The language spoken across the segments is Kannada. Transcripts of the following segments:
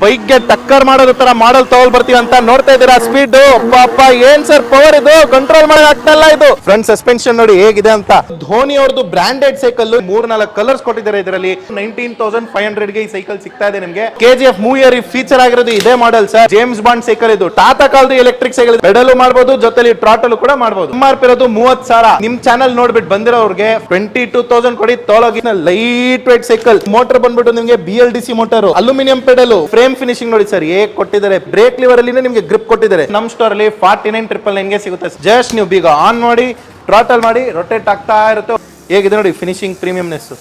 ಬೈಕ್ ಗೆ ಟಕ್ಕರ್ ಮಾಡೋದ್ರ ತರ ಮಾಡಲ್ ತಗೊಳ್ ಬರ್ತೀವಿ ಅಂತ ನೋಡ್ತಾ ಇದ್ದೀರಾ. ಸ್ಪೀಡ್ ಪಾಪ ಏನ್ ಸರ್ ಪವರ್ ಇದು, ಕಂಟ್ರೋಲ್ ಮಾಡಕ್ ಆಗ್ತಾ ಇದು. ಫ್ರಂಟ್ ಸಸ್ಪೆನ್ಷನ್ ನೋಡಿ ಹೇಗಿದೆ ಅಂತ. ಧೋನಿ ಅವ್ರದ್ದು ಬ್ರಾಂಡೆಡ್ ಸೈಕಲ್ 3-4 ಕಲರ್ಸ್ ಕೊಟ್ಟಿದ್ದಾರೆ ಇದರಲ್ಲಿ. 19,500 ಗೆ ಈ ಸೈಕಲ್ ಸಿಗ್ತಾ ಇದೆ ನಿಮ್ಗೆ. KGF ಮೂವಿಯರ್ ಫೀಚರ್ ಆಗಿರೋದು ಇದೇ model sir. James Bond cycle ಇದು. ಟಾಟಾ ಕಾಲ್ದು ಎಲೆಕ್ಟ್ರಿಕ್ ಸೈಕಲ್, ಪೆಡಲ್ ಮಾಡಬಹುದು, ಜೊತೆಲಿ ಟ್ರಾಟಲ್ ಕೂಡ ಮಾಡಬಹುದು. MRP ಇರೋದು 30,000. ನಿಮ್ ಚಾನಲ್ ನೋಡ್ಬಿಟ್ಟು ಬಂದಿರೋರಿಗೆ 22,000 ಕೊಡಿ ತಗೊಳಗಿ. Light weight cycle. ಮೋಟರ್ ಬಂದ್ಬಿಟ್ಟು ನಿಮ್ಗೆ BLDC motor, aluminium pedal, frame finishing ನೋಡಿ ಸರ್ ಹೇಗೆ ಕೊಟ್ಟಿದ್ದಾರೆ. ಬ್ರೇಕ್ ಲಿವರ್ ಅಲ್ಲಿ ನಿಮ್ಗೆ ಗ್ರಿಪ್ ಕೊಟ್ಟಿದ್ದಾರೆ. ನಮ್ ಸ್ಟೋರ್ ಅಲ್ಲಿ 49,999 ಗೆ ಸಿಗುತ್ತೆ. ಜಸ್ಟ್ ನೀವು ಬೀಗ ಆನ್ ಮಾಡಿ, ಟ್ರಾಟಲ್ ಮಾಡಿ, ರೊಟೇಟ್ ಆಗ್ತಾ ಇರುತ್ತೆ. ಹೇಗಿದೆ ನೋಡಿ ಫಿನಿಶಿಂಗ್, ಪ್ರೀಮಿಯಂನೆಸ್.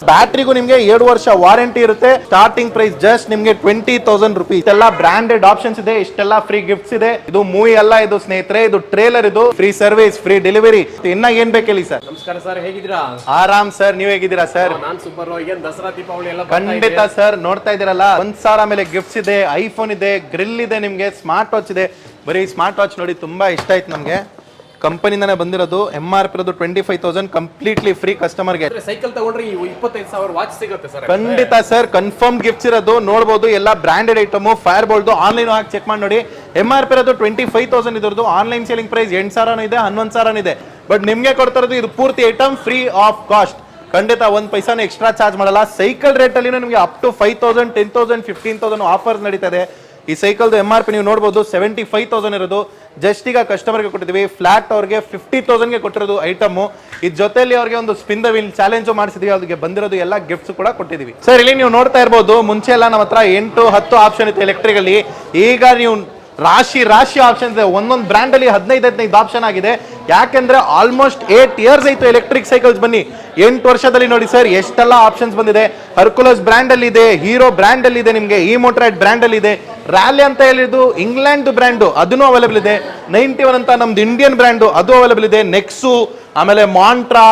ಬ್ಯಾಟ್ರಿಗೂ ನಿಮ್ಗೆ 2 ವರ್ಷ ವಾರಂಟಿ ಇರುತ್ತೆ. ಸ್ಟಾರ್ಟಿಂಗ್ ಪ್ರೈಸ್ ಜಸ್ಟ್ ನಿಮ್ಗೆ 20,000 ರೂಪೀಸ್. ಇಷ್ಟೆಲ್ಲ ಬ್ರಾಂಡೆಡ್ ಆಪ್ಷನ್ಸ್ ಇದೆ, ಇಷ್ಟೆಲ್ಲ ಫ್ರೀ ಗಿಫ್ಟ್ಸ್ ಇದೆ. ಇದು ಮೂವಿ ಅಲ್ಲ, ಇದು ಸ್ನೇಹಿತರೆ, ಇದು ಟ್ರೇಲರ್. ಇದು ಫ್ರೀ ಸರ್ವಿಸ್, ಫ್ರೀ ಡೆಲಿವರಿ. ಇನ್ನ ಏನ್ ಬೇಕು ಹೇಳಿ ಸರ್. ನಮಸ್ಕಾರ ಸರ್, ಹೇಗಿದ್ದೀರಾ? ಆರಾಮ್ ಸರ್, ನೀವ್ ಹೇಗಿದ್ದೀರಾ ಸರ್? ನಾನ್ ಸೂಪರ್. ಈಗ ದಸರಾ ದೀಪಾವಳಿ ಎಲ್ಲ ಖಂಡಿತ ಸರ್. ನೋಡ್ತಾ ಇದೀರಲ್ಲ, 1,000 ಮೇಲೆ ಗಿಫ್ಟ್ಸ್ ಇದೆ, ಐಫೋನ್ ಇದೆ, ಗ್ರಿಲ್ ಇದೆ, ನಿಮ್ಗೆ ಸ್ಮಾರ್ಟ್ ವಾಚ್ ಇದೆ. ಬರೀ ಸ್ಮಾರ್ಟ್ ವಾಚ್ ನೋಡಿ ತುಂಬಾ ಇಷ್ಟ ಆಯ್ತು ನಮ್ಗೆ. ಕಂಪನಿಂದಾನೆ ಬಂದಿರೋದು. MRP ಇರೋದು 25,000, ಕಂಪ್ಲೀಟ್ಲಿ ಫ್ರೀ ಕಸ್ಟಮರ್ಗೆ. ಸೈಕಲ್ ತಗೊಂಡ್ರೆ 25,000 ವಾಚ್ ಸಿಗುತ್ತೆ ಸರ್. ಖಂಡಿತ ಸರ್, ಕನ್ಫರ್ಮ್ ಗಿಫ್ಟ್ಸ್ ಇರೋದು. ನೋಡಬಹುದು ಎಲ್ಲ branded item. Fire Boltt online ಹಾಕಿ ಚೆಕ್ ಮಾಡಿ ನೋಡಿ. MRP ಇರೋದು 25,000 ಇದ್ರದ್ದು. ಆನ್ಲೈನ್ ಸೇಲಿಂಗ್ ಪ್ರೈಸ್ 8,000 ಇದೆ, 11,000 ಇದೆ. ಬಟ್ ನಿಮ್ಗೆ ಕೊಡ್ತಾ ಇರೋದು ಇದು ಪೂರ್ತಿ ಐಟಮ್ ಫ್ರೀ ಆಫ್ ಕಾಸ್ಟ್. ಖಂಡಿತ 1 ಪೈಸಾನು ಎಕ್ಸ್ಟ್ರಾ ಚಾರ್ಜ್ ಮಾಡಲ್ಲ. ಸೈಕಲ್ ರೇಟ್ ಅಲ್ಲಿ ನಿಮಗೆ ಅಪ್ ಟು 5,000, 10,000, 15,000 ಆಫರ್ಸ್ ನಡೀತಾ ಇದೆ. ಈ ಸೈಕಲ್ದು MRP ನೀವು ನೋಡಬಹುದು 75,000 ಇರೋದು. ಜಸ್ಟ್ ಈಗ ಕಸ್ಟಮರ್ಗೆ ಕೊಟ್ಟಿದ್ವಿ. ಫ್ಲಾಟ್ ಅವ್ರಿಗೆ 50,000 ಗೆ ಕೊಟ್ಟಿರೋದು ಐಟಮ್. ಇದ್ರ ಜೊತೆಲಿ ಅವ್ರಿಗೆ ಒಂದು ಸ್ಪಿನ್ ದ ವೀಲ್ ಚಾಲೆಂಜ್ ಮಾಡಿಸಿದ್ವಿ. ಅವ್ರಿಗೆ ಬಂದಿರೋದು ಎಲ್ಲ ಗಿಫ್ಟ್ಸ್ ಕೂಡ ಕೊಟ್ಟಿದ್ವಿ. ಸರ್ ಇಲ್ಲಿ ನೀವು ನೋಡ್ತಾ ಇರಬಹುದು, ಮುಂಚೆ ಎಲ್ಲ ನಮ್ಮ ಹತ್ರ 8-10 ಆಪ್ಷನ್ ಇತ್ತು ಎಲೆಕ್ಟ್ರಿಕ್ ಅಲ್ಲಿ. ಈಗ ನೀವು ರಾಶಿ ಆಪ್ಷನ್ ಇದೆ. ಒಂದೊಂದು ಬ್ರ್ಯಾಂಡ್ ಅಲ್ಲಿ 15 ಆಪ್ಷನ್ ಆಗಿದೆ. ಯಾಕೆಂದ್ರೆ ಆಲ್ಮೋಸ್ಟ್ 8 ಇಯರ್ಸ್ ಆಯ್ತು ಎಲೆಕ್ಟ್ರಿಕ್ ಸೈಕಲ್ಸ್ ಬನ್ನಿ. 8 ವರ್ಷದಲ್ಲಿ ನೋಡಿ ಸರ್ ಎಷ್ಟೆಲ್ಲ ಆಪ್ಷನ್ಸ್ ಬಂದಿದೆ. ಹರ್ಕುಲಸ್ ಬ್ರ್ಯಾಂಡ್ ಅಲ್ಲಿ ಇದೆ, ಹೀರೋ ಬ್ರ್ಯಾಂಡ್ ಅಲ್ಲಿ ಇದೆ, ನಿಮ್ಗೆ ಈ ಮೋಟರೈಡ್ ಬ್ರ್ಯಾಂಡ್ ಅಲ್ಲಿ ಇದೆ. ರ್ಯಾಲಿ ಅಂತ ಹೇಳಿದ್ದು ಇಂಗ್ಲೆಂಡ್ ಬ್ರ್ಯಾಂಡು, ಅದನ್ನು ಅವೈಲೇಬಲ್ ಇದೆ. 91 ಅಂತ ನಮ್ದು ಇಂಡಿಯನ್ ಬ್ರ್ಯಾಂಡು, ಅದು ಅವೈಲೇಬಲ್ ಇದೆ. ನೆಕ್ಸು, ಆಮೇಲೆ ಮಾಂಟ್ರಾ,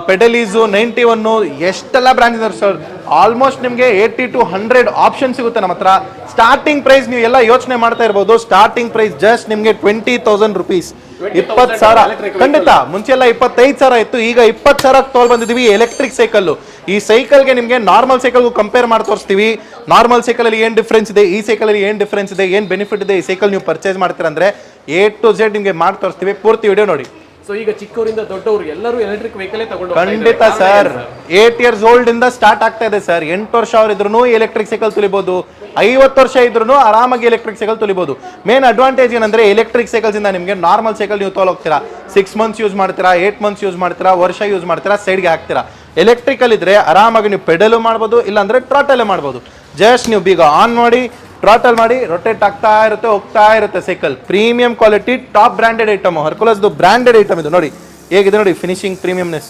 ಪೆಡಲೀಸು, 91, ಎಷ್ಟೆಲ್ಲ ಬ್ರ್ಯಾಂಡ್ ಇದೆ ಸರ್. ಆಲ್ಮೋಸ್ಟ್ ನಿಮಗೆ 80 to 100 ಆಪ್ಷನ್ ಸಿಗುತ್ತೆ ನಮ್ಮ ಹತ್ರ. ಸ್ಟಾರ್ಟಿಂಗ್ ಪ್ರೈಸ್ ನೀವು ಎಲ್ಲ ಯೋಚನೆ ಮಾಡ್ತಾ ಇರಬಹುದು. ಸ್ಟಾರ್ಟಿಂಗ್ ಪ್ರೈಸ್ ಜಸ್ಟ್ ನಿಮಗೆ 20,000 ರೂಪೀಸ್, 20,000. ಖಂಡಿತ ಮುಂಚೆ ಎಲ್ಲ 25,000 ಇತ್ತು, ಈಗ 20,000 ತೋಲ್ ಬಂದಿದ್ದೀವಿ ಎಲೆಕ್ಟ್ರಿಕ್ ಸೈಕಲ್. ಈ ಸೈಕಲ್ಗೆ ನಿಮಗೆ ನಾರ್ಮಲ್ ಸೈಕಲ್ಗೂ ಕಂಪೇರ್ ಮಾಡಿ ತೋರಿಸ್ತೀವಿ. ನಾರ್ಮಲ್ ಸೈಕಲ್ ಅಲ್ಲಿ ಏನ್ ಡಿಫ್ರೆನ್ಸ್ ಇದೆ, ಈ ಸೈಕಲ್ ಅಲ್ಲಿ ಏನ್ ಡಿಫ್ರೆನ್ಸ್ ಇದೆ, ಏನ್ ಬೆನಿಫಿಟ್ ಇದೆ. ಈ ಸೈಕಲ್ ನೀವು ಪರ್ಚೇಸ್ ಮಾಡ್ತೀರಾ ಅಂದ್ರೆ A to Z ನಿಮಗೆ ಮಾಡಿ ತೋರಿಸ್ತೀವಿ. ಪೂರ್ತಿ ವಿಡಿಯೋ ನೋಡಿ. ಸೊ ಈಗ ಚಿಕ್ಕವರಿಂದ ದೊಡ್ಡವರು ಎಲ್ಲರೂ ಎಲೆಕ್ಟ್ರಿಕ್ ವೆಹಿಕಲ್ ತಗೊಂಡು ಖಂಡಿತ ಸರ್. 8 ಇಯರ್ಸ್ ಓಲ್ಡ್ ಇಂದ ಸ್ಟಾರ್ಟ್ ಆಗ್ತಾ ಇದೆ ಸರ್. 8 ವರ್ಷ ಅವ್ರು ಇದ್ರು ಎಲೆಕ್ಟ್ರಿಕ್ ಸೈಕಲ್ ತುಳಿಬಹುದು. 50 ವರ್ಷ ಇದ್ರು ಆರಾಮಾಗಿ ಎಲೆಕ್ಟ್ರಿಕ್ ಸೈಕಲ್ ತುಳಿಬಹುದು. ಮೇನ್ ಅಡ್ವಾಂಟೇಜ್ ಏನಂದ್ರೆ ಎಲೆಕ್ಟ್ರಿಕ್ ಸೈಕಲ್ಸ್ ಇಂದ ನಿಮಗೆ ನಾರ್ಮಲ್ ಸೈಕಲ್ ನೀವು ತಗೊಳ್ತೀರಾ, 6 ಮಂತ್ಸ್ ಯೂಸ್ ಮಾಡ್ತೀರಾ, 8 ಮಂತ್ಸ್ ಯೂಸ್ ಮಾಡ್ತೀರಾ, ವರ್ಷ ಯೂಸ್ ಮಾಡ್ತೀರಾ, ಸೈಡ್ಗೆ ಹಾಕ್ತೀರಾ. ಎಲೆಕ್ಟ್ರಿಕಲ್ ಇದ್ರೆ ಆರಾಮಾಗಿ ನೀವು ಪೆಡಲ್ ಮಾಡ್ಬೋದು, ಇಲ್ಲಾಂದ್ರೆ ಟ್ರಾಟಲ್ ಮಾಡ್ಬೋದು. ಜಸ್ಟ್ ನೀವು ಬೀಗ ಆನ್ ಮಾಡಿ, ಟ್ರಾಟಲ್ ಮಾಡಿ, ರೊಟೇಟ್ ಆಗ್ತಾ ಇರುತ್ತೆ, ಹೋಗ್ತಾ ಇರುತ್ತೆ cycle. Premium quality, top branded item. ಹರ್ಕುಲಸ್ದು ಬ್ರಾಂಡೆಡ್ ಐಟಮ್ ಇದು. ನೋಡಿ ಹೇಗಿದೆ ನೋಡಿ finishing, premiumness,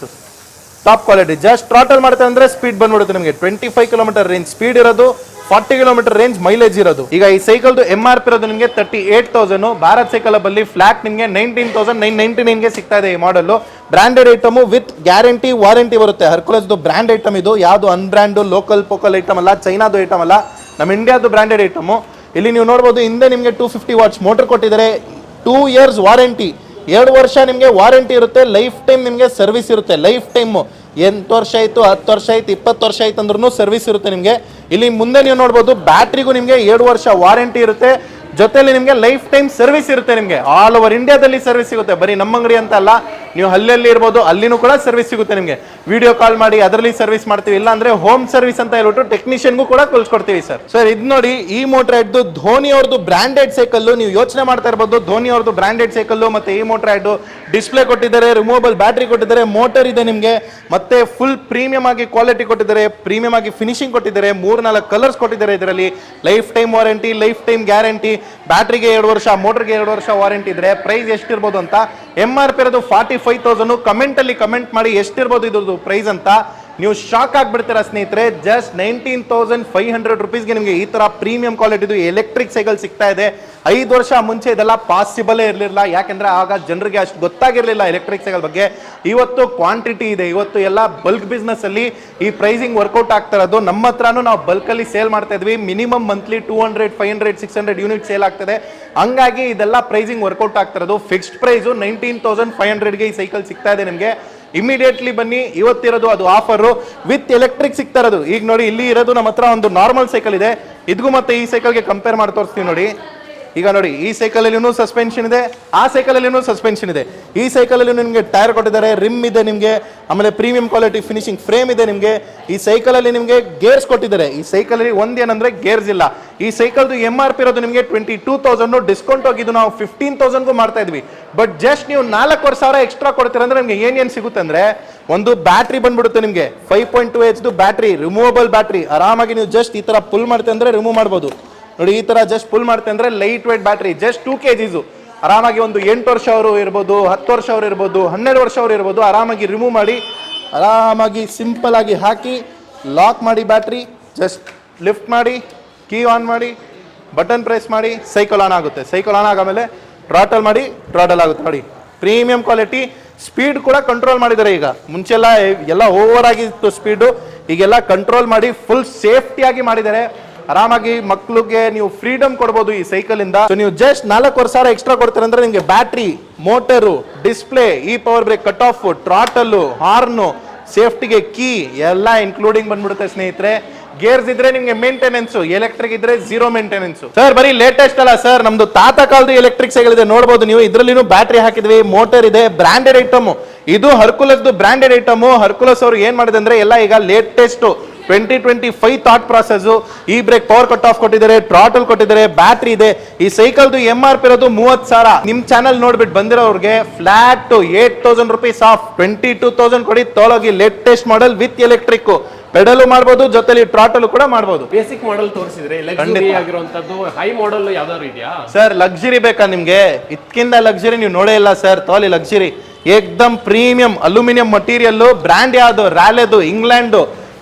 top quality. Just throttle ಮಾಡ್ತಾ ಅಂದ್ರೆ ಸ್ಪೀಡ್ ಬಂದ್ಬಿಡುತ್ತೆ ನಿಮಗೆ. 25 ಕಿಲೋಮೀಟರ್ ರೇಂಜ್ ಸ್ಪೀಡ್ ಇರೋದು, 40 ಕಿಲೋಮೀಟರ್ ರೇಂಜ್ ಮೈಲೇಜ್ ಇರೋದು. ಈಗ ಈ ಸೈಕಲ್ದು MRP ಇರೋದು ನಿಮಗೆ 38,000. ಭಾರತ್ ಸೈಕಲ್ ಅಲ್ಲಿ ಫ್ಲಾಟ್ ನಿಮಗೆ 19,999 ಗೆ ಸಿಗ್ತಾ ಇದೆ ಈ model. Branded item with guarantee, warranty ಬರುತ್ತೆ. ಹರ್ಕುಲಸ್ದು ಬ್ರಾಂಡ್ ಐಟಮ್ ಇದು, ಯಾವುದು ಅನ್ಬ್ರಾಂಡು ಲೋಕಲ್ ಪೋಕಲ್ ಐಟಮ್ ಅಲ್ಲ, ಚೈನಾದು ಐಟಮ್ ಅಲ್ಲ, ನಮ್ಮ ಇಂಡಿಯಾದು ಬ್ರಾಂಡೆಡ್ ಐಟಮ್. ಇಲ್ಲಿ ನೀವು ನೋಡಬಹುದು ಹಿಂದೆ ನಿಮಗೆ 250 ವಾಟ್ಸ್ ಮೋಟರ್ ಕೊಟ್ಟಿದ್ದಾರೆ. 2 ಇಯರ್ಸ್ ವಾರಂಟಿ, 2 ವರ್ಷ ನಿಮಗೆ ವಾರಂಟಿ ಇರುತ್ತೆ. ಲೈಫ್ ಟೈಮ್ ನಿಮಗೆ ಸರ್ವಿಸ್ ಇರುತ್ತೆ. ಲೈಫ್ ಟೈಮ್ 8 ವರ್ಷ ಆಯ್ತು, 10 ವರ್ಷ ಆಯ್ತು, 20 ವರ್ಷ ಆಯ್ತು ಅಂದ್ರೂ ಸರ್ವಿಸ್ ಇರುತ್ತೆ ನಿಮಗೆ. ಇಲ್ಲಿ ಮುಂದೆ ನೀವು ನೋಡಬಹುದು ಬ್ಯಾಟ್ರಿಗೂ ನಿಮಗೆ 2 ವರ್ಷ ವಾರಂಟಿ ಇರುತ್ತೆ. ಜೊತೆಲಿ ನಿಮಗೆ ಲೈಫ್ ಟೈಮ್ ಸರ್ವಿಸ್ ಇರುತ್ತೆ. ನಿಮಗೆ ಆಲ್ ಓವರ್ ಇಂಡಿಯಾದಲ್ಲಿ ಸರ್ವಿಸ್ ಸಿಗುತ್ತೆ. ಬರೀ ನಮ್ಮ ಅಂಗಡಿ ಅಂತ ಅಲ್ಲ, ನೀವು ಹಳ್ಳಿಯಲ್ಲಿ ಇರ್ಬೋದು, ಅಲ್ಲಿನೂ ಕೂಡ ಸರ್ವಿಸ್ ಸಿಗುತ್ತೆ ನಿಮಗೆ. ವಿಡಿಯೋ ಕಾಲ್ ಮಾಡಿ ಅದರಲ್ಲಿ ಸರ್ವಿಸ್ ಮಾಡ್ತೀವಿ. ಇಲ್ಲ ಅಂದ್ರೆ ಹೋಮ್ ಸರ್ವಿಸ್ ಅಂತ ಹೇಳ್ಬಿಟ್ಟು ಟೆಕ್ನಿಷಿಯನ್ಗೂ ಕೂಡ ಕಳ್ಸಿಕೊಡ್ತೀವಿ ಸರ್. ಸರ್ ಇದು ನೋಡಿ, ಈ ಮೋಟರೈಡ್ ಧೋನಿ ಅವ್ರದ್ದು ಬ್ರಾಂಡೆಡ್ ಸೈಕಲ್. ನೀವು ಯೋಚನೆ ಮಾಡ್ತಾ ಇರ್ಬೋದು, ಧೋನಿ ಅವ್ರದ್ದು ಬ್ರಾಂಡೆಡ್ ಸೈಕಲ್ ಮತ್ತೆ ಈ ಮೋಟರೈಡ್. ಡಿಸ್ಪ್ಲೇ ಕೊಟ್ಟಿದ್ದಾರೆ, ರಿಮೂವಬಲ್ ಬ್ಯಾಟ್ರಿ ಕೊಟ್ಟಿದ್ದಾರೆ, ಮೋಟರ್ ಇದೆ ನಿಮಗೆ, ಮತ್ತೆ ಫುಲ್ ಪ್ರೀಮಿಯಂ ಆಗಿ ಕ್ವಾಲಿಟಿ ಕೊಟ್ಟಿದ್ದಾರೆ, ಪ್ರೀಮಿಯಂ ಆಗಿ ಫಿನಿಶಿಂಗ್ ಕೊಟ್ಟಿದ್ದಾರೆ. 3-4 ಕಲರ್ಸ್ ಕೊಟ್ಟಿದ್ದಾರೆ ಇದರಲ್ಲಿ. Lifetime warranty, lifetime guarantee. ಬ್ಯಾಟ್ರಿಗೆ 2 ವರ್ಷ, ಮೋಟರ್ಗೆ 2 ವರ್ಷ ವಾರಂಟಿ ಇದ್ರೆ ಪ್ರೈಸ್ ಎಷ್ಟಿರ್ಬೋದು ಅಂತ. MRP ಇರೋದು 45,000. ಕಮೆಂಟ್ ಅಲ್ಲಿ ಕಮೆಂಟ್ ಮಾಡಿ ಎಷ್ಟಿರ್ಬೋದು ಇದ್ರದ್ದು ಪ್ರೈಸ್ ಅಂತ. ನೀವು ಶಾಕ್ ಆಗ್ಬಿಡ್ತೀರಾ ಸ್ನೇಹಿತರೆ. ಜಸ್ಟ್ 19,500 ರೂಪೀಸ್ಗೆ ನಿಮಗೆ ಈ ತರ ಪ್ರೀಮಿಯಂ ಕ್ವಾಲಿಟಿದು ಎಲೆಕ್ಟ್ರಿಕ್ ಸೈಕಲ್ ಸಿಗ್ತಾ ಇದೆ. 5 ವರ್ಷ ಮುಂಚೆ ಇದೆಲ್ಲ ಪಾಸಿಬಲೇ ಇರಲಿಲ್ಲ. ಯಾಕೆಂದ್ರೆ ಆಗ ಜನರಿಗೆ ಅಷ್ಟು ಗೊತ್ತಾಗಿರ್ಲಿಲ್ಲ ಎಲೆಕ್ಟ್ರಿಕ್ ಸೈಕಲ್ ಬಗ್ಗೆ. ಇವತ್ತು ಕ್ವಾಂಟಿಟಿ ಇದೆ, ಇವತ್ತು ಎಲ್ಲ ಬಲ್ಕ್ ಬಿಸ್ನೆಸ್ ಅಲ್ಲಿ ಈ ಪ್ರೈಸಿಂಗ್ ವರ್ಕೌಟ್ ಆಗ್ತಾ ಇರೋದು. ನಮ್ಮ ಹತ್ರನೂ ನಾವು ಬಲ್ಕ್ ಅಲ್ಲಿ ಸೇಲ್ ಮಾಡ್ತಾ ಇದ್ವಿ. ಮಿನಿಮಮ್ ಮಂತ್ಲಿ 200, 500, 600 ಯೂನಿಟ್ ಸೇಲ್ ಆಗ್ತದೆ. ಹಂಗಾಗಿ ಇದೆಲ್ಲ ಪ್ರೈಸಿಂಗ್ ವರ್ಕೌಟ್ ಆಗ್ತಾ ಇರೋದು. ಫಿಕ್ಸ್ಡ್ ಪ್ರೈಸು 19,500 ಗೆ ಈ ಸೈಕಲ್ ಸಿಗ್ತಾ ಇದೆ ನಿಮಗೆ. ಇಮಿಡಿಯೇಟ್ಲಿ ಬನ್ನಿ. ಇವತ್ತಿರೋದು ಅದು ಆಫರ್ ವಿತ್ ಎಲೆಕ್ಟ್ರಿಕ್ ಸಿಗ್ತಾ ಇರೋದು. ಈಗ ನೋಡಿ ಇಲ್ಲಿ ಇರೋದು ನಮ್ಮ ಹತ್ರ ಒಂದು ನಾರ್ಮಲ್ ಸೈಕಲ್ ಇದೆ, ಇದಕ್ಕೂ ಮತ್ತೆ ಈ ಸೈಕಲ್ಗೆ ಕಂಪೇರ್ ಮಾಡಿ ತೋರಿಸ್ತೀವಿ ನೋಡಿ. ಈಗ ನೋಡಿ ಈ ಸೈಕಲ್ ಅಲ್ಲಿ ಸಸ್ಪೆನ್ಷನ್ ಇದೆ, ಆ ಸೈಕಲ್ ಅಲ್ಲಿ ಸಸ್ಪೆನ್ಷನ್ ಇದೆ. ಈ ಸೈಕಲ್ ಅಲ್ಲಿ ನಿಮಗೆ ಟೈರ್ ಕೊಟ್ಟಿದ್ದಾರೆ, ರಿಮ್ ಇದೆ ನಿಮಗೆ, ಆಮೇಲೆ ಪ್ರೀಮಿಯಂ ಕ್ವಾಲಿಟಿ ಫಿನಿಶಿಂಗ್ ಫ್ರೇಮ್ ಇದೆ ನಿಮಗೆ. ಈ ಸೈಕಲ್ ಅಲ್ಲಿ ನಿಮಗೆ ಗೇರ್ಸ್ ಕೊಟ್ಟಿದ್ದಾರೆ. ಈ ಸೈಕಲ್ ಅಲ್ಲಿ ಒಂದೇನಂದ್ರೆ ಗೇರ್ಸ್ ಇಲ್ಲ. ಈ ಸೈಕಲ್ದು MRP ಇರೋದು ನಿಮಗೆ 22,000, ಡಿಸ್ಕೌಂಟ್ ಹೋಗಿದ್ದು ನಾವು 15,000ಗೂ ಮಾಡ್ತಾ ಇದ್ವಿ. ಬಟ್ ಜಸ್ಟ್ ನೀವು 4,000 ಎಕ್ಸ್ಟ್ರಾ ಕೊಡ್ತೀರ ಅಂದ್ರೆ ನಿಮಗೆ ಏನೇನು ಸಿಗುತ್ತೆ ಅಂದ್ರೆ, ಒಂದು ಬ್ಯಾಟ್ರಿ ಬಂದ್ಬಿಡುತ್ತೆ ನಿಮಗೆ 5.2H ಬ್ಯಾಟ್ರಿ, ರಿಮೂವಬಲ್ ಬ್ಯಾಟ್ರಿ. ಆರಾಮಾಗಿ ನೀವು ಜಸ್ಟ್ ಈ ತರ ಪುಲ್ ಮಾಡ್ತೀವಿ ಅಂದ್ರೆ ರಿಮೂವ್ ಮಾಡ್ಬೋದು ನೋಡಿ. ಈ ತರ ಜಸ್ಟ್ ಪುಲ್ ಮಾಡ್ತೆ ಅಂದ್ರೆ light weight battery, just 2 kg. ಆರಾಮಾಗಿ ಒಂದು 8 ವರ್ಷ ಅವರು ಇರ್ಬೋದು, 10 ವರ್ಷ ಅವರು ಇರ್ಬೋದು, 12 ವರ್ಷ ಅವರು ಇರ್ಬೋದು, ಆರಾಮಾಗಿ ರಿಮೂವ್ ಮಾಡಿ ಆರಾಮಾಗಿ ಸಿಂಪಲ್ ಆಗಿ ಹಾಕಿ ಲಾಕ್ ಮಾಡಿ ಬ್ಯಾಟ್ರಿ, ಜಸ್ಟ್ ಲಿಫ್ಟ್ ಮಾಡಿ, ಕೀ ಆನ್ ಮಾಡಿ, ಬಟನ್ ಪ್ರೆಸ್ ಮಾಡಿ, ಸೈಕಲ್ ಆನ್ ಆಗುತ್ತೆ. ಸೈಕಲ್ ಆನ್ ಆಗೋಮೇಲೆ ಟ್ರಾಟಲ್ ಮಾಡಿ, ಟ್ರಾಟಲ್ ಆಗುತ್ತೆ ನೋಡಿ. ಪ್ರೀಮಿಯಂ ಕ್ವಾಲಿಟಿ, ಸ್ಪೀಡ್ ಕೂಡ ಕಂಟ್ರೋಲ್ ಮಾಡಿದ್ದಾರೆ. ಈಗ ಮುಂಚೆಲ್ಲ ಎಲ್ಲ ಓವರ್ ಆಗಿತ್ತು ಸ್ಪೀಡು, ಈಗೆಲ್ಲ ಕಂಟ್ರೋಲ್ ಮಾಡಿ ಫುಲ್ ಸೇಫ್ಟಿಯಾಗಿ ಮಾಡಿದ್ದಾರೆ. ಆರಾಮಾಗಿ ಮಕ್ಳಿಗೆ ನೀವು ಫ್ರೀಡಮ್ ಕೊಡ್ಬೋದು ಈ ಸೈಕಲ್ ಇಂದ. ನೀವು ಜಸ್ಟ್ 4,000 ಎಕ್ಸ್ಟ್ರಾ ಕೊಡ್ತೀರ ಅಂದ್ರೆ ನಿಮಗೆ ಬ್ಯಾಟ್ರಿ, ಮೋಟರು, ಡಿಸ್ಪ್ಲೇ, ಈ power brake, cut off, throttle, horn, ಸೇಫ್ಟಿಗೆ ಕೀ ಎಲ್ಲ ಇನ್ಕ್ಲೂಡಿಂಗ್ ಬಂದ್ಬಿಡುತ್ತೆ ಸ್ನೇಹಿತರೆ. ಗೇರ್ಸ್ ಇದ್ರೆ ನಿಮ್ಗೆ ಮೇಂಟೆನೆನ್ಸ್, ಎಲೆಕ್ಟ್ರಿಕ್ ಇದ್ರೆ ಝೀರೋ ಮೇಂಟೆನೆನ್ಸ್. ಸರ್ ಬರೀ ಲೇಟೆಸ್ಟ್ ಅಲ್ಲ ಸರ್, ನಮ್ದು ತಾತ ಕಾಲದ ಎಲೆಕ್ಟ್ರಿಕ್ ಸೈಕಲ್ ಇದೆ ನೋಡಬಹುದು ನೀವು. ಇದ್ರಲ್ಲಿ ಬ್ಯಾಟ್ರಿ ಹಾಕಿದ್ವಿ, ಮೋಟರ್ ಇದೆ, ಬ್ರಾಂಡೆಡ್ ಐಟಮ್. ಇದು ಹರ್ಕುಲಸ್ ಬ್ರಾಂಡೆಡ್ ಐಟಮ್. ಹರ್ಕುಲಸ್ ಅವರು ಏನ್ ಮಾಡಿದೆ ಅಂದ್ರೆ ಎಲ್ಲ ಈಗ ಲೇಟೆಸ್ಟ್ 2025 ಥಾಟ್ ಪ್ರಾಸೆಸ್. ಈ ಬ್ರೇಕ್ ಪವರ್ ಕಟ್ ಆಫ್ ಕೊಟ್ಟಿದ್ದಾರೆ, ಟ್ರಾಟಲ್ ಕೊಟ್ಟಿದ್ದಾರೆ, ಬ್ಯಾಟ್ರಿ ಇದೆ. ಈ ಸೈಕಲ್ದು MRP ಇರೋದು 30,000. ನಿಮ್ ಚಾನಲ್ ನೋಡ್ಬಿಟ್ಟು ಬಂದಿರೋರಿಗೆ ಫ್ಲಾಟ್ 8,000 rupees ಆಫ್, 22,000 ಕೊಡಿ ತಗೊಳೋಗಿ. Latest model with electric, pedal ಮಾಡಬಹುದು, ಜೊತೆಲಿ ಟ್ರಾಟಲ್ ಕೂಡ ಮಾಡಬಹುದು. ಬೇಸಿಕ್ ಮಾಡೆಲ್ ತೋರಿಸಿದ್ರೆ ಲಕ್ಸುರಿ ಆಗಿರುವಂತದ್ದು, ಹೈ ಮಾಡೆಲ್ ಯಾವ್ದಾದ್ರು ಇದೆಯಾ ಸರ್? ಲಕ್ಸುರಿ ಬೇಕಾ ನಿಮ್ಗೆ? ಇದಕ್ಕಿಂತ ಲಕ್ಸುರಿ ನೀವು ನೋಡೇ ಇಲ್ಲ ಸರ್. ತಗೊಳ್ಳಿ ಲಕ್ಸುರಿ, ಏಕ್ದಮ್ ಪ್ರೀಮಿಯಂ ಅಲ್ಯೂಮಿನಿಯಂ ಮಟೀರಿಯಲ್. ಬ್ರ್ಯಾಂಡ್ ಯಾವುದು? ರ್ಯಾಲೆದು, ಇಂಗ್ಲೆಂಡ್,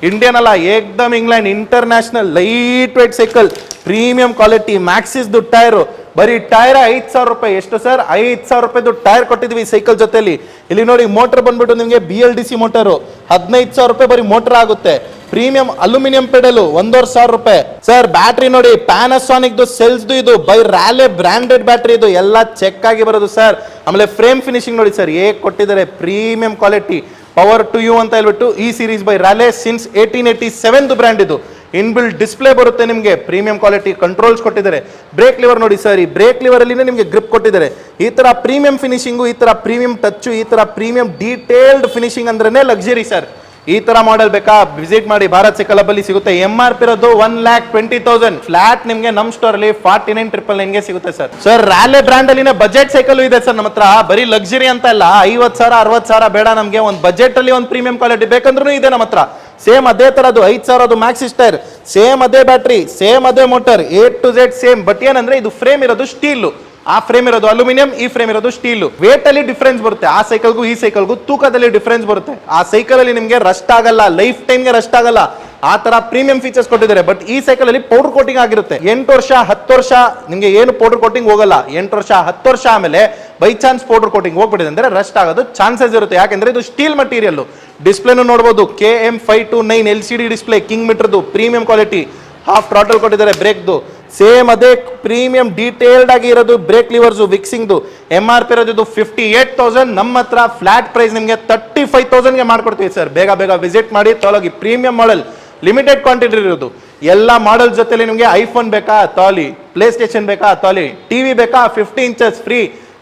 ಇಂಡಿಯನ್ ಅಲ್ಲ, ಏಕ್ದಮ್ England, international light weight cycle, premium quality. ಮ್ಯಾಕ್ಸಿಸ್ದು ಟೈರು, ಬರೀ ಟೈರ್ 5,000 ರೂಪಾಯಿ. ಎಷ್ಟು ಸರ್? 5,000 ರೂಪಾಯಿದು ಟೈರ್ ಕೊಟ್ಟಿದ್ವಿ ಸೈಕಲ್ ಜೊತೆಲಿ. ಇಲ್ಲಿ ನೋಡಿ ಮೋಟರ್ ಬಂದ್ಬಿಟ್ಟು ನಿಮಗೆ BLDC ಮೋಟರು 15,000 ರೂಪಾಯಿ ಬರೀ ಮೋಟರ್ ಆಗುತ್ತೆ. ಪ್ರೀಮಿಯಂ ಅಲ್ಯೂಮಿನಿಯಂ ಪೆಡಲು 1,500 ರೂಪಾಯಿ ಸರ್. ಬ್ಯಾಟ್ರಿ ನೋಡಿ ಪ್ಯಾನಾಸೋನಿಕ್ ಸೆಲ್ಸ್ದು, ಇದು ಬೈ ರ್ಯಾಲೆ ಬ್ರಾಂಡೆಡ್ ಬ್ಯಾಟ್ರಿ, ಇದು ಎಲ್ಲ ಚೆಕ್ ಆಗಿ ಬರೋದು ಸರ್. ಆಮೇಲೆ ಫ್ರೇಮ್ ಫಿನಿಶಿಂಗ್ ನೋಡಿ ಸರ್, ಹೇಗೆ ಕೊಟ್ಟಿದ್ದಾರೆ, premium quality. Power to you ಅಂತ ಹೇಳ್ಬಿಟ್ಟು ಈ series by Raleigh since 1887 brand ಇದು. ಇನ್ಬಿಲ್ಟ್ ಡಿಸ್ಪ್ಲೇ ಬರುತ್ತೆ ನಿಮಗೆ, ಪ್ರೀಮಿಯಂ ಕ್ವಾಲಿಟಿ. ಕಂಟ್ರೋಲ್ಸ್ ಕೊಟ್ಟಿದ್ದಾರೆ. ಬ್ರೇಕ್ ಲಿವರ್ ನೋಡಿ ಸರ್, ಈ ಬ್ರೇಕ್ ಲಿವರ್ ಅಲ್ಲಿ ನಿಮಗೆ ಗ್ರಿಪ್ ಕೊಟ್ಟಿದ್ದಾರೆ. ಈ ತರ ಪ್ರೀಮಿಯಂ ಫಿನಿಶಿಂಗು, ಈ ತರ ಪ್ರೀಮಿಯಂ ಟಚ್, ಈ ತರ ಪ್ರೀಮಿಯಂ ಡೀಟೇಲ್ಡ್ ಫಿನಿಶಿಂಗ್ ಅಂದ್ರೇನೆ ಲಕ್ಸುರಿ ಸರ್. ಈ ತರ ಮಾಡೆಲ್ ಬೇಕಾ? ವಿಸಿಟ್ ಮಾಡಿ, ಭಾರತ್ ಸೈಕಲ್ ಹಬ್ ಅಲ್ಲಿ ಸಿಗುತ್ತೆ. MRP ಇರೋದು 1,20,000 ಫ್ಲಾಟ್. ನಿಮ್ಗೆ ನಮ್ ಸ್ಟೋರ್ ಅಲ್ಲಿ 49,999 ಸಿಗುತ್ತೆ ಸರ್. ಸರ್ ರ್ಯಾಲೆ ಬ್ರಾಂಡ್ ಅಲ್ಲಿ ಬಜೆಟ್ ಸೈಕಲ್ ಇದೆ ಸರ್ ನಮ್ಮ ಹತ್ರ. ಬರೀ ಲಕ್ಸುರಿ ಅಂತ ಅಲ್ಲ, 50,000 60,000 ಬೇಡ ನಮ್ಗೆ. ಒಂದು ಬಜೆಟ್ ಅಲ್ಲಿ ಒಂದು ಪ್ರೀಮಿಯಂ ಕ್ವಾಲಿಟಿ ಬೇಕಂದ್ರೂ ಇದೆ ನಮ್ಮ ಹತ್ರ. ಸೇಮ್ ಅದೇ ತರದು 5,000 ಮ್ಯಾಕ್ಸಿಸ್ ಟೈರ್, ಸೇಮ್ ಅದೇ ಬ್ಯಾಟ್ರಿ, ಸೇಮ್ ಅದೇ motor, A to Z same. But ಏನಂದ್ರೆ ಇದು ಫ್ರೇಮ್ ಇರೋದು ಸ್ಟೀಲ್, ಆ ಫ್ರೇಮ್ ಇರೋದು ಅಲ್ಯೂಮಿನಿಯಂ, ಈ ಫ್ರೇಮ್ ಇರೋದು ಸ್ಟೀಲ್. ವೇಟ್ ಅಲ್ಲಿ ಡಿಫರೆನ್ಸ್ ಬರುತ್ತೆ ಆ ಸೈಕಲ್ಗೂ ಈ ಸೈಕಲ್ಗೂ, ತೂಕದಲ್ಲಿ ಡಿಫರೆನ್ಸ್ ಬರುತ್ತೆ. ಆ ಸೈಕಲ್ ಅಲ್ಲಿ ನಿಮಗೆ ರಸ್ಟ್ ಆಗಲ್ಲ, ಲೈಫ್ ಟೈಮ್ಗೆ ರಸ್ಟ್ ಆಗಲ್ಲ, ಆ ತರ ಪ್ರೀಮಿಯಂ ಫೀಚರ್ಸ್ ಕೊಟ್ಟಿದ್ದಾರೆ. ಬಟ್ ಈ ಸೈಕಲ್ ಅಲ್ಲಿ ಪೌಡರ್ ಕೋಟಿಂಗ್ ಆಗಿರುತ್ತೆ. 8 ವರ್ಷ 10 ವರ್ಷ ನಿಮಗೆ ಏನು ಪೌಡರ್ ಕೋಟಿಂಗ್ ಹೋಗಲ್ಲ. 8 ವರ್ಷ 10 ವರ್ಷ ಆಮೇಲೆ ಬೈ ಚಾನ್ಸ್ ಪೌಡರ್ ಕೋಟಿಂಗ್ ಹೋಗ್ಬಿಟ್ಟಿದೆ ಅಂದ್ರೆ ರಸ್ಟ್ ಆಗೋದು ಚಾನ್ಸಸ್ ಇರುತ್ತೆ. ಯಾಕಂದ್ರೆ ಇದು ಸ್ಟೀಲ್ ಮಟೀರಿಯಲ್. ಡಿಸ್ಪ್ಲೇನು ನೋಡಬಹುದು, KM529 LCD ಡಿಸ್ಪ್ಲೇ, ಕಿಂಗ್ ಮೀಟರ್ದು, ಪ್ರೀಮಿಯಂ ಕ್ವಾಲಿಟಿ. ಹಾಫ್ ಟ್ರಾಟಲ್ ಕೊಟ್ಟಿದ್ದಾರೆ ಬ್ರೇಕ್ದು, ಸೇಮ್ ಅದೇ ಪ್ರೀಮಿಯಂ ಡೀಟೇಲ್ಡ್ ಆಗಿ ಇರೋದು. Break levers, ವಿಕ್ಸಿಂಗ್ದು. MRP ಇರೋದು 58,000. ನಮ್ಮ ಹತ್ರ ಫ್ಲಾಟ್ ಪ್ರೈಸ್ ನಿಮಗೆ 35,000ಗೆ ಮಾಡ್ಕೊಡ್ತೀವಿ ಸರ್. ಬೇಗ ಬೇಗ ವಿಸಿಟ್ ಮಾಡಿ ತಗೊಳ್ಳಿ. ಪ್ರೀಮಿಯಂ ಮಾಡೆಲ್, ಲಿಮಿಟೆಡ್ ಕ್ವಾಂಟಿಟಿ ಇರೋದು. ಎಲ್ಲ ಮಾಡೆಲ್ ಜೊತೆಲಿ ನಿಮಗೆ ಐಫೋನ್ ಬೇಕಾ ತಗೊಳ್ಳಿ, ಪ್ಲೇ ಸ್ಟೇಷನ್ ಬೇಕಾ ತಗೊಳ್ಳಿ, ಟಿವಿ ಬೇಕಾ 50 ಇಂಚಸ್ ಫ್ರೀ.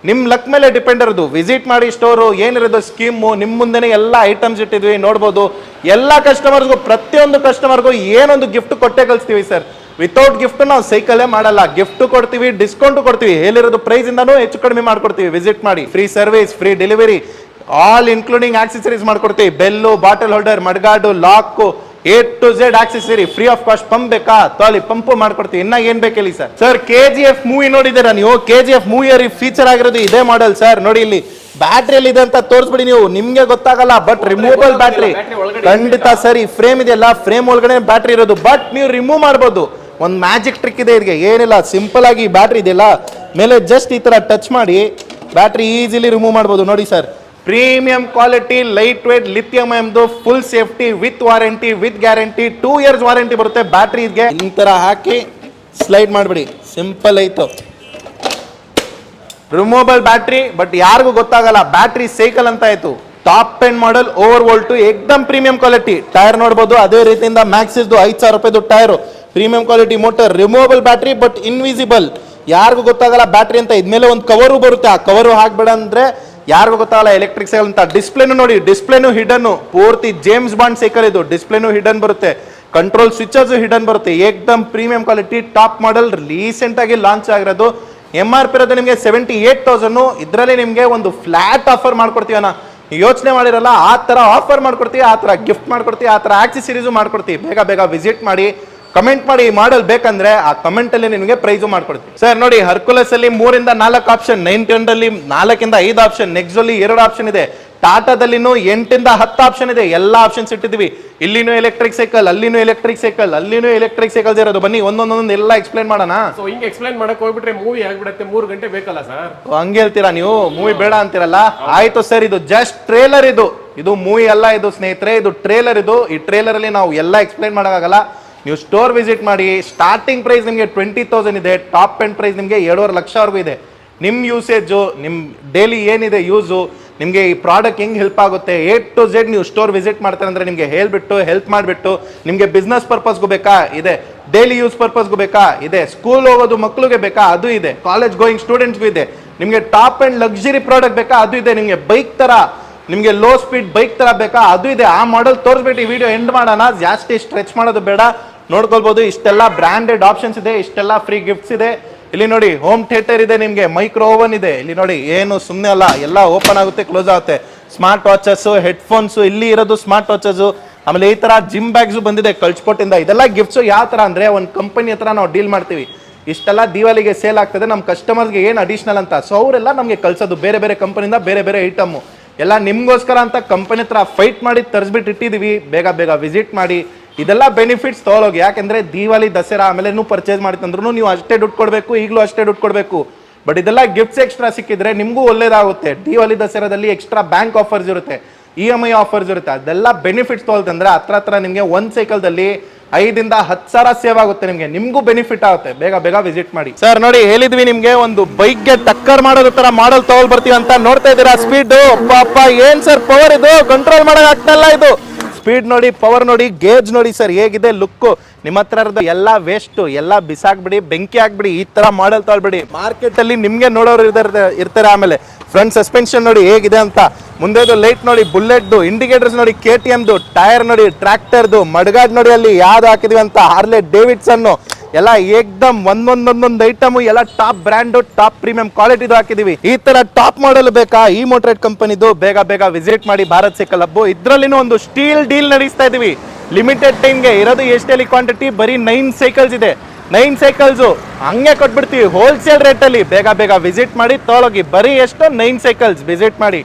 ನಿಮ್ ಲಕ್ ಮೇಲೆ ಡಿಪೆಂಡ್ ಇರೋದು. ವಿಸಿಟ್ ಮಾಡಿ ಸ್ಟೋರು, ಏನಿರೋದು ಸ್ಕೀಮು ನಿಮ್ಮ ಮುಂದೆನೆ ಎಲ್ಲ ಐಟಮ್ಸ್ ಇಟ್ಟಿದ್ವಿ ನೋಡ್ಬೋದು. ಎಲ್ಲ ಕಸ್ಟಮರ್ಸ್ಗೂ, ಪ್ರತಿಯೊಂದು ಕಸ್ಟಮರ್ಗೂ ಏನೊಂದು ಗಿಫ್ಟ್ ಕೊಟ್ಟೆ ಕಳಿಸ್ತೀವಿ ಸರ್. ವಿತೌಟ್ ಗಿಫ್ಟ್ ನಾವು ಸೈಕಲೇ ಮಾಡಲ್ಲ. ಗಿಫ್ಟ್ ಕೊಡ್ತೀವಿ, ಡಿಸ್ಕೌಂಟ್ ಕೊಡ್ತೀವಿ, ಹೇಳಿರೋದು ಪ್ರೈಸ್ ಇಂದಾನು ಹೆಚ್ಚು ಕಡಿಮೆ ಮಾಡ್ಕೊಡ್ತೀವಿ. ವಿಸಿಟ್ ಮಾಡಿ. Free service, free delivery, all including accessories ಮಾಡ್ಕೊಡ್ತೀವಿ. Bell, bottle holder, mudguard, lock, A to Z accessory free of cost. Pump ಬೇಕಾ ತಗೊಳ್ಳಿ, ಪಂಪು ಮಾಡ್ಕೊಡ್ತೀವಿ. ಇನ್ನ ಏನ್ ಬೇಕು ಹೇಳಿ ಸರ್. ಸರ್ KGF ಮೂವಿ ನೋಡಿದ್ದೀರಾ ನೀವು? KGF ಮೂವಿಯಲ್ಲಿ ಫೀಚರ್ ಆಗಿರೋದು ಇದೇ ಮಾಡೆಲ್ ಸರ್. ನೋಡಿ ಇಲ್ಲಿ ಬ್ಯಾಟ್ರಿಯಲ್ಲಿ ಇದೆ ಅಂತ ತೋರಿಸ್ಬಿಡಿ ನೀವು, ನಿಮ್ಗೆ ಗೊತ್ತಾಗಲ್ಲ. ಬಟ್ ರಿಮೂವಬಲ್ ಬ್ಯಾಟ್ರಿ ಖಂಡಿತ ಸರ್. ಈ ಫ್ರೇಮ್ ಇದೆಯಲ್ಲ, ಫ್ರೇಮ್ ಒಳಗಡೆ ಬ್ಯಾಟ್ರಿ ಇರೋದು, ಬಟ್ ನೀವು ರಿಮೂವ್ ಮಾಡ್ಬೋದು. ಒಂದು ಮ್ಯಾಜಿಕ್ ಟ್ರಿಕ್ ಇದೆ ಇದಕ್ಕೆ. ಏನಿಲ್ಲ, ಸಿಂಪಲ್ ಆಗಿ ಬ್ಯಾಟ್ರಿ ಇದೆಯಲ್ಲ ಮೇಲೆ ಜಸ್ಟ್ ಈ ತರ ಟಚ್ ಮಾಡಿ ಬ್ಯಾಟ್ರಿ ಈಸಿಲಿ ರಿಮೂವ್ ಮಾಡ್ಬೋದು. ನೋಡಿ sir, premium quality, light weight, lithium ಅಯನ್ದು, full safety, with warranty, with guarantee. 2 years warranty ಬರುತ್ತೆ ಬ್ಯಾಟ್ರಿ. ಇದಕ್ಕೆ ಈ ತರ ಹಾಕಿ ಸ್ಲೈಡ್ ಮಾಡ್ಬಿಡಿ, ಸಿಂಪಲ್ ಐತು. ರಿಮೂವಬಲ್ ಬ್ಯಾಟ್ರಿ, ಬಟ್ ಯಾರಿಗೂ ಗೊತ್ತಾಗಲ್ಲ ಬ್ಯಾಟ್ರಿ ಸೈಕಲ್ ಅಂತ ಆಯ್ತು. Top end model over volt ಏಕ್ದಮ್ ಪ್ರೀಮಿಯಂ ಕ್ವಾಲಿಟಿ. ಟೈರ್ ನೋಡಬಹುದು ಅದೇ ರೀತಿಯಿಂದ ಮ್ಯಾಕ್ಸಿಸ್ 5,000 ರೂಪಾಯಿದು tyre, premium quality motor, removable battery but invisible, ಯಾರಿಗೂ ಗೊತ್ತಾಗಲ್ಲ ಬ್ಯಾಟ್ರಿ ಅಂತ. ಇದ್ಮೇಲೆ ಒಂದು ಕವರು ಬರುತ್ತೆ, ಆ ಕವರು ಹಾಕ್ಬೇಡ ಅಂದ್ರೆ ಯಾರಿಗೂ ಗೊತ್ತಾಗಲ್ಲ ಎಲೆಕ್ಟ್ರಿಕ್ ಸೈಕಲ್ ಅಂತ. ಡಿಸ್ಪ್ಲೇನು ನೋಡಿ, ಡಿಸ್ಪ್ಲೇನು ಹಿಡನ್, ಪೂರ್ತಿ ಜೇಮ್ಸ್ ಬಾಂಡ್ ಸೈಕಲ್ ಇದು. ಡಿಸ್ಪ್ಲೇನು ಹಿಡನ್ ಬರುತ್ತೆ, ಕಂಟ್ರೋಲ್ ಸ್ವಿಚಸ್ ಹಿಡನ್ ಬರುತ್ತೆ, ಏಕ್ದಮ್ premium quality top model, recent ಆಗಿ ಲಾಂಚ್ ಆಗಿರೋದು. MRP ಇರೋದು ನಿಮಗೆ 78,000. ಇದರಲ್ಲಿ ನಿಮಗೆ ಒಂದು ಫ್ಲಾಟ್ ಆಫರ್ ಮಾಡ್ಕೊಡ್ತೀವಣ್ಣ, ಯೋಚನೆ ಮಾಡಿರಲ್ಲ ಆ ತರ ಆಫರ್ ಮಾಡ್ಕೊಡ್ತೀವಿ, ಆ ತರ ಗಿಫ್ಟ್ ಮಾಡ್ಕೊಡ್ತೀವಿ, ಆ ತರ ಆಕ್ಸೆಸರೀಸು ಮಾಡ್ಕೊಡ್ತೀವಿ. ಬೇಗ ಬೇಗ ವಿಸಿಟ್ ಮಾಡಿ, ಕಮೆಂಟ್ ಮಾಡಿ ಮಾಡೆಲ್ ಬೇಕಂದ್ರೆ ಆ ಕಮೆಂಟ್ ಅಲ್ಲಿ ನಿಮಗೆ ಪ್ರೈಸು ಮಾಡ್ಕೊಡ್ತೀವಿ. ಸರ್ ನೋಡಿ, ಹರ್ಕುಲಸ್ ಅಲ್ಲಿ 3 ಇಂದ 4 ಆಪ್ಷನ್, 910 ಅಲ್ಲಿ 4 ಇಂದ 5 ಆಪ್ಷನ್, ನೆಕ್ಸ್ಟ್ ಅಲ್ಲಿ 2 ಆಪ್ಷನ್ ಇದೆ, ಟಾಟಾದಲ್ಲಿನೂ 8 ಇಂದ 10 ಆಪ್ಷನ್ ಇದೆ. ಎಲ್ಲ ಆಪ್ಷನ್ಸ್ ಇಟ್ಟಿದ್ದೀವಿ. ಇಲ್ಲಿನೂ ಎಲೆಕ್ಟ್ರಿಕ್ ಸೈಕಲ್, ಅಲ್ಲಿನೂ ಎಲೆಕ್ಟ್ರಿಕ್ ಸೈಕಲ್, ಅಲ್ಲಿನೂ ಎಲೆಕ್ಟ್ರಿಕ್ ಸೈಕಲ್ಸ್ ಇರೋದು. ಬನ್ನಿ ಒಂದೊಂದೊಂದು ಎಲ್ಲ ಎಕ್ಸ್ಪ್ಲೈನ್ ಮಾಡೋಣ. ಸೊ ಹಿಂಗೆ ಎಕ್ಸ್ಪ್ಲೈನ್ ಮಾಡಕ್ ಹೋಗ್ಬಿಟ್ರೆ ಮೂವಿ ಆಗ್ಬಿಡುತ್ತೆ, 3 ಗಂಟೆ ಬೇಕಲ್ಲ ಸರ್. ಹಂಗೆ ಹೇಳ್ತೀರಾ ನೀವು, ಮೂವಿ ಬೇಡ ಅಂತೀರಲ್ಲ. ಆಯ್ತು ಸರ್, ಇದು ಜಸ್ಟ್ ಟ್ರೇಲರ್, ಇದು ಮೂವಿ ಅಲ್ಲ ಇದು ಸ್ನೇಹಿತರೆ, ಇದು ಟ್ರೇಲರ್. ಈ ಟ್ರೇಲರ್ ಅಲ್ಲಿ ನಾವು ಎಲ್ಲ ಎಕ್ಸ್ಪ್ಲೈನ್ ಮಾಡೋಕ್ಕಾಗಲ್ಲ. ನೀವು ಸ್ಟೋರ್ ವಿಸಿಟ್ ಮಾಡಿ. ಸ್ಟಾರ್ಟಿಂಗ್ ಪ್ರೈಸ್ ನಿಮಗೆ 20,000 ಇದೆ, ಟಾಪ್ ಎಂಡ್ ಪ್ರೈಸ್ ನಿಮಗೆ 7.5 ಲಕ್ಷವರೆಗೂ ಇದೆ. ನಿಮ್ಮ ಯೂಸೇಜು, ನಿಮ್ಮ ಡೈಲಿ ಏನಿದೆ ಯೂಸು, ನಿಮಗೆ ಈ ಪ್ರಾಡಕ್ಟ್ ಹೆಂಗೆ ಹೆಲ್ಪ್ ಆಗುತ್ತೆ A to Z ನೀವು ಸ್ಟೋರ್ ವಿಸಿಟ್ ಮಾಡ್ತಾರೆ ಅಂದರೆ ನಿಮಗೆ ಹೇಳ್ಬಿಟ್ಟು ಹೆಲ್ಪ್ ಮಾಡಿಬಿಟ್ಟು, ನಿಮಗೆ ಬಿಸ್ನೆಸ್ ಪರ್ಪಸ್ಗೂ ಬೇಕಾ ಇದೆ, ಡೈಲಿ ಯೂಸ್ ಪರ್ಪಸ್ಗೂ ಬೇಕಾ ಇದೆ, ಸ್ಕೂಲ್ ಹೋಗೋದು ಮಕ್ಕಳಿಗೆ ಬೇಕಾ ಅದು ಇದೆ, ಕಾಲೇಜ್ ಗೋಯಿಂಗ್ ಸ್ಟೂಡೆಂಟ್ಸ್ಗೂ ಇದೆ, ನಿಮಗೆ ಟಾಪ್ ಆ್ಯಂಡ್ ಲಕ್ಸುರಿ ಪ್ರಾಡಕ್ಟ್ ಬೇಕಾ ಅದು ಇದೆ, ನಿಮಗೆ ಬೈಕ್ ಥರ, ನಿಮಗೆ ಲೋ ಸ್ಪೀಡ್ ಬೈಕ್ ಥರ ಬೇಕಾ ಅದು ಇದೆ. ಆ ಮಾಡೆಲ್ ತೋರಿಸ್ಬಿಟ್ಟು ಈ ವಿಡಿಯೋ ಎಂಡ್ ಮಾಡೋಣ, ಜಾಸ್ತಿ ಸ್ಟ್ರೆಚ್ ಮಾಡೋದು ಬೇಡ. ನೋಡ್ಕೊಳ್ಬೋದು, ಇಷ್ಟೆಲ್ಲ ಬ್ರ್ಯಾಂಡೆಡ್ ಆಪ್ಷನ್ಸ್ ಇದೆ, ಇಷ್ಟೆಲ್ಲ ಫ್ರೀ ಗಿಫ್ಟ್ಸ್ ಇದೆ. ಇಲ್ಲಿ ನೋಡಿ, ಹೋಮ್ ಥಿಯೇಟರ್ ಇದೆ, ನಿಮಗೆ ಮೈಕ್ರೋ ಓವನ್ ಇದೆ. ಇಲ್ಲಿ ನೋಡಿ, ಏನು ಸುಮ್ಮನೆ ಅಲ್ಲ, ಎಲ್ಲ ಓಪನ್ ಆಗುತ್ತೆ, ಕ್ಲೋಸ್ ಆಗುತ್ತೆ. ಸ್ಮಾರ್ಟ್ ವಾಚಸ್ಸು, ಹೆಡ್ಫೋನ್ಸು, ಇಲ್ಲಿ ಇರೋದು ಸ್ಮಾರ್ಟ್ ವಾಚಸ್ಸು. ಆಮೇಲೆ ಈ ಥರ ಜಿಮ್ ಬ್ಯಾಗ್ಸು ಬಂದಿದೆ ಕಳ್ಸ್ಪೋರ್ಟಿಂದ. ಇದೆಲ್ಲ ಗಿಫ್ಟ್ಸು ಯಾವ ಥರ ಅಂದರೆ, ಒಂದು ಕಂಪನಿ ಹತ್ರ ನಾವು ಡೀಲ್ ಮಾಡ್ತೀವಿ, ಇಷ್ಟೆಲ್ಲ ದಿವಾಲಿಗೆ ಸೇಲ್ ಆಗ್ತದೆ, ನಮ್ಮ ಕಸ್ಟಮರ್ಸ್ಗೆ ಏನು ಅಡಿಷ್ನಲ್ ಅಂತ. ಸೊ ಅವರೆಲ್ಲ ನಮಗೆ ಕಳ್ಸೋದು ಬೇರೆ ಬೇರೆ ಕಂಪನಿಯಿಂದ ಬೇರೆ ಬೇರೆ ಐಟಮು ಎಲ್ಲ ನಿಮಗೋಸ್ಕರ ಅಂತ ಕಂಪನಿ ಹತ್ರ ಫೈಟ್ ಮಾಡಿ ತರಿಸ್ಬಿಟ್ಟು ಇಟ್ಟಿದ್ದೀವಿ. ಬೇಗ ಬೇಗ ವಿಸಿಟ್ ಮಾಡಿ, ಇದೆಲ್ಲ ಬೆನಿಫಿಟ್ಸ್ ತೊಗೊಳೋಗಿ. ಯಾಕೆಂದರೆ ದಿವಾಲಿ, ದಸರಾ ಆಮೇಲೆ ಪರ್ಚೇಸ್ ಮಾಡಿತಂದ್ರೂ ನೀವು ಅಷ್ಟೇ ದುಡ್ಡು ಕೊಡಬೇಕು, ಈಗಲೂ ಅಷ್ಟೇ ದುಡ್ಡು ಕೊಡಬೇಕು. ಬಟ್ ಇದೆಲ್ಲ ಗಿಫ್ಟ್ಸ್ ಎಕ್ಸ್ಟ್ರಾ ಸಿಕ್ಕಿದ್ರೆ ನಿಮಗೂ ಒಳ್ಳೇದಾಗುತ್ತೆ. ದಿವಾಲಿ, ದಸರಾದಲ್ಲಿ ಎಕ್ಸ್ಟ್ರಾ ಬ್ಯಾಂಕ್ ಆಫರ್ಸ್ ಇರುತ್ತೆ, EMI ಆಫರ್ಸ್ ಇರುತ್ತೆ. ಅದೆಲ್ಲ ಬೆನಿಫಿಟ್ಸ್ ತೊಗೊಳ್ತಂದ್ರೆ ಹತ್ರ ನಿಮಗೆ ಒಂದು ಸೈಕಲ್ದಲ್ಲಿ 5 ಇಂದ 10 ಸಾವಿರ ಸೇವ್ ಆಗುತ್ತೆ. ನಿಮಗೂ ಬೆನಿಫಿಟ್ ಆಗುತ್ತೆ. ಬೇಗ ಬೇಗ ವಿಸಿಟ್ ಮಾಡಿ. ಸರ್ ನೋಡಿ, ಹೇಳಿದ್ವಿ ನಿಮಗೆ ಒಂದು ಬೈಕ್ಗೆ ಟಕ್ಕರ್ ಮಾಡೋದು ತರ ಮಾಡೆಲ್ ತಗೊಳ್ ಬರ್ತೀವಿ ಅಂತ. ನೋಡ್ತಾ ಇದ್ದೀರಾ ಸ್ಪೀಡ್, ಅಪ್ಪ ಏನ್ ಸರ್ ಪವರ್, ಇದು ಕಂಟ್ರೋಲ್ ಮಾಡಕ್ ಆಗ್ತಾ ಇಲ್ಲ. ಇದು ಸ್ಪೀಡ್ ನೋಡಿ, ಪವರ್ ನೋಡಿ, ಗೇಜ್ ನೋಡಿ ಸರ್ ಹೇಗಿದೆ ಲುಕ್ಕು. ನಿಮ್ಮ ಹತ್ರ ಇರೋದು ಎಲ್ಲ ವೇಸ್ಟ್, ಎಲ್ಲ ಬಿಸಾಕ್ಬಿಡಿ, ಬೆಂಕಿ ಹಾಕ್ಬಿಡಿ, ಈ ತರ ಮಾಡೆಲ್ ತೊಗೊಳ್ಬಿಡಿ. ಮಾರ್ಕೆಟ್ ಅಲ್ಲಿ ನಿಮ್ಗೆ ನೋಡೋರು ಇರ್ತಾರೆ. ಆಮೇಲೆ ಫ್ರಂಟ್ ಸಸ್ಪೆನ್ಷನ್ ನೋಡಿ ಹೇಗಿದೆ ಅಂತ, ಮುಂದೆದು ಲೈಟ್ ನೋಡಿ, ಬುಲೆಟ್ದು, ಇಂಡಿಕೇಟರ್ಸ್ ನೋಡಿ, KTMದು, ಟೈರ್ ನೋಡಿ, ಟ್ರ್ಯಾಕ್ಟರ್ದು, ಮಡ್ಗಾಡ್ ನೋಡಿ ಅಲ್ಲಿ ಯಾವ್ದು ಹಾಕಿದ್ವಿ ಅಂತ, ಹಾರ್ಲೆ ಡೇವಿಡ್ಸನ್, ಎಲ್ಲ ಏಕ್ದಮ್ ಒಂದೊಂದೊಂದೊಂದು ಐಟಮು ಎಲ್ಲ ಟಾಪ್ ಬ್ರ್ಯಾಂಡು, ಟಾಪ್ ಪ್ರೀಮಿಯಂ ಕ್ವಾಲಿಟಿದು ಹಾಕಿದೀವಿ. ಈ ತರ ಟಾಪ್ ಮಾಡೆಲ್ ಬೇಕಾ, ಈ ಮೋಟ್ರೇಟ್ ಕಂಪನಿದು, ಬೇಗ ಬೇಗ ವಿಸಿಟ್ ಮಾಡಿ ಭಾರತ್ ಸೈಕಲ್ ಹಬ್ಬ. ಇದ್ರಲ್ಲಿನೂ ಒಂದು ಸ್ಟೀಲ್ ಡೀಲ್ ನಡೆಸ್ತಾ ಇದೀವಿ. ಲಿಮಿಟೆಡ್ ಟೈಮ್ಗೆ ಇರೋದು ಎಷ್ಟೆಲ್ಲಿ ಕ್ವಾಂಟಿಟಿ, ಬರೀ 9 ಸೈಕಲ್ಸ್ ಇದೆ. 9 ಸೈಕಲ್ಸು ಹಂಗೆ ಕೊಟ್ಬಿಡ್ತೀವಿ ಹೋಲ್ಸೇಲ್ ರೇಟಲ್ಲಿ. ಬೇಗ ಬೇಗ ವಿಸಿಟ್ ಮಾಡಿ ತೊಗೊಳೋಗಿ. ಬರೀ ಎಷ್ಟು 9 ಸೈಕಲ್ಸ್ ವಿಸಿಟ್ ಮಾಡಿ.